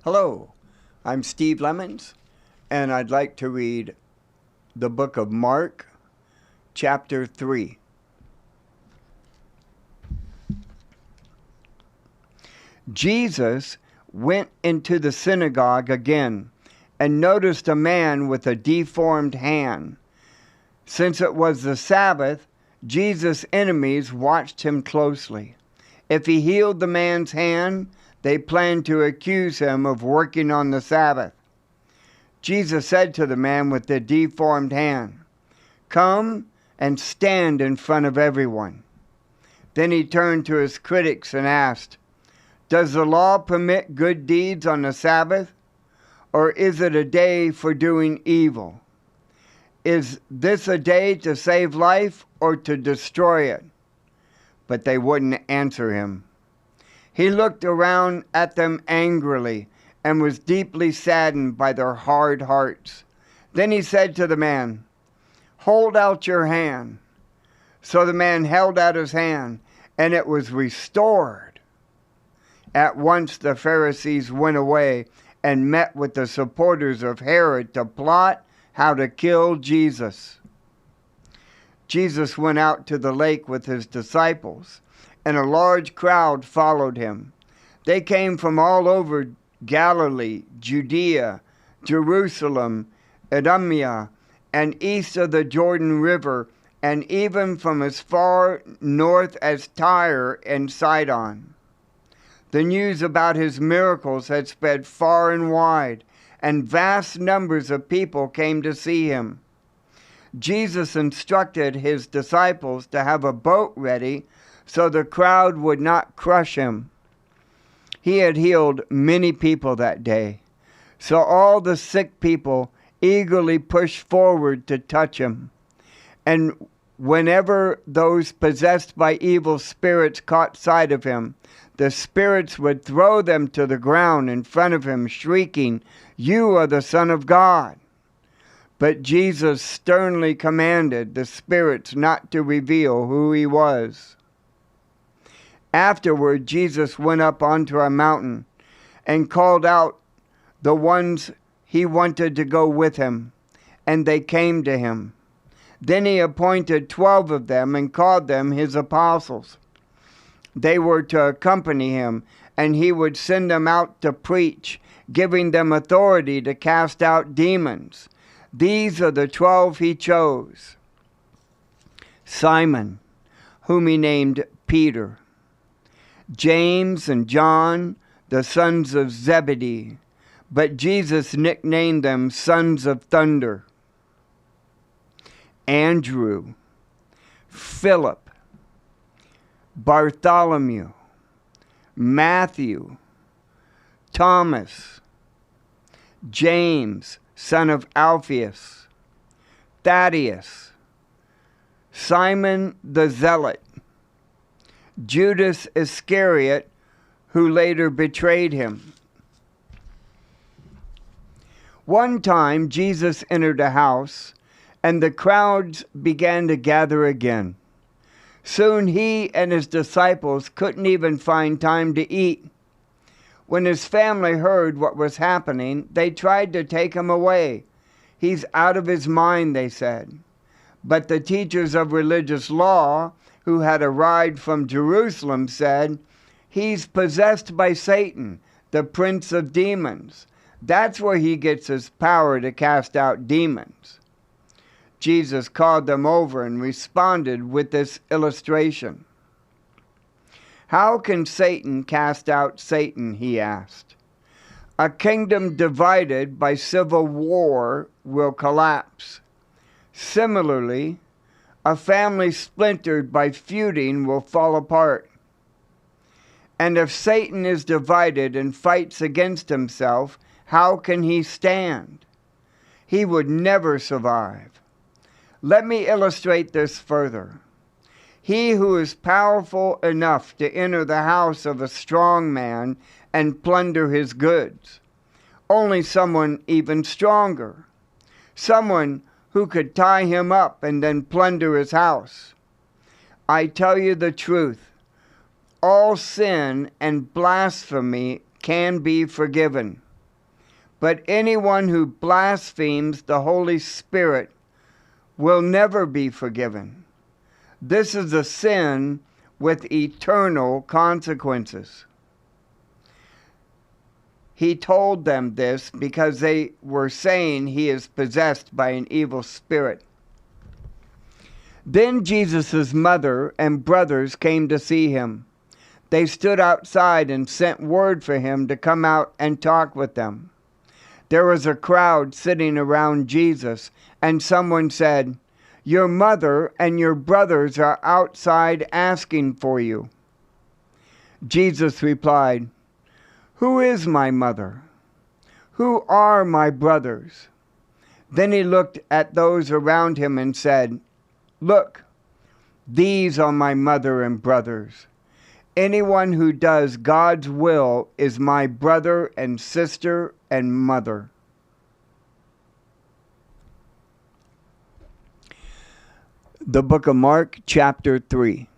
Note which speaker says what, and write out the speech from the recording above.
Speaker 1: Hello, I'm Steve Lemons, and I'd like to read the book of Mark, chapter 3. Jesus went into the synagogue again and noticed a man with a deformed hand. Since it was the Sabbath, Jesus' enemies watched him closely. If he healed the man's hand, they planned to accuse him of working on the Sabbath. Jesus said to the man with the deformed hand, "Come and stand in front of everyone." Then he turned to his critics and asked, "Does the law permit good deeds on the Sabbath, or is it a day for doing evil? Is this a day to save life or to destroy it?" But they wouldn't answer him. He looked around at them angrily and was deeply saddened by their hard hearts. Then he said to the man, "Hold out your hand." So the man held out his hand, and it was restored. At once the Pharisees went away and met with the supporters of Herod to plot how to kill Jesus. Jesus went out to the lake with his disciples, and a large crowd followed him. They came from all over Galilee, Judea, Jerusalem, Idumea, and east of the Jordan River, and even from as far north as Tyre and Sidon. The news about his miracles had spread far and wide, and vast numbers of people came to see him. Jesus instructed his disciples to have a boat ready so the crowd would not crush him. He had healed many people that day, so all the sick people eagerly pushed forward to touch him. And whenever those possessed by evil spirits caught sight of him, the spirits would throw them to the ground in front of him, shrieking, "You are the Son of God." But Jesus sternly commanded the spirits not to reveal who he was. Afterward, Jesus went up onto a mountain and called out the ones he wanted to go with him, and they came to him. Then he appointed 12 of them and called them his apostles. They were to accompany him, and he would send them out to preach, giving them authority to cast out demons. These are the 12 he chose: Simon, whom he named Peter; James and John, the sons of Zebedee, but Jesus nicknamed them sons of thunder; Andrew, Philip, Bartholomew, Matthew, Thomas, James, son of Alphaeus, Thaddeus, Simon the Zealot, Judas Iscariot, who later betrayed him. One time Jesus entered a house, and the crowds began to gather again. Soon he and his disciples couldn't even find time to eat. When his family heard what was happening, they tried to take him away. "He's out of his mind," they said. But the teachers of religious law, who had arrived from Jerusalem, said, "He's possessed by Satan, the prince of demons. That's where he gets his power to cast out demons." Jesus called them over and responded with this illustration. "How can Satan cast out Satan?" he asked. "A kingdom divided by civil war will collapse. Similarly, a family splintered by feuding will fall apart. And if Satan is divided and fights against himself, how can he stand? He would never survive. Let me illustrate this further. He who is powerful enough to enter the house of a strong man and plunder his goods. Only someone even stronger. Someone who could tie him up and then plunder his house. I tell you the truth. All sin and blasphemy can be forgiven. But anyone who blasphemes the Holy Spirit will never be forgiven. This is a sin with eternal consequences. He told them this because they were saying he is possessed by an evil spirit. Then Jesus' mother and brothers came to see him. They stood outside and sent word for him to come out and talk with them. There was a crowd sitting around Jesus, and someone said, "Your mother and your brothers are outside asking for you." Jesus replied, "Who is my mother? Who are my brothers?" Then he looked at those around him and said, "Look, these are my mother and brothers. Anyone who does God's will is my brother and sister and mother." The book of Mark, chapter 3.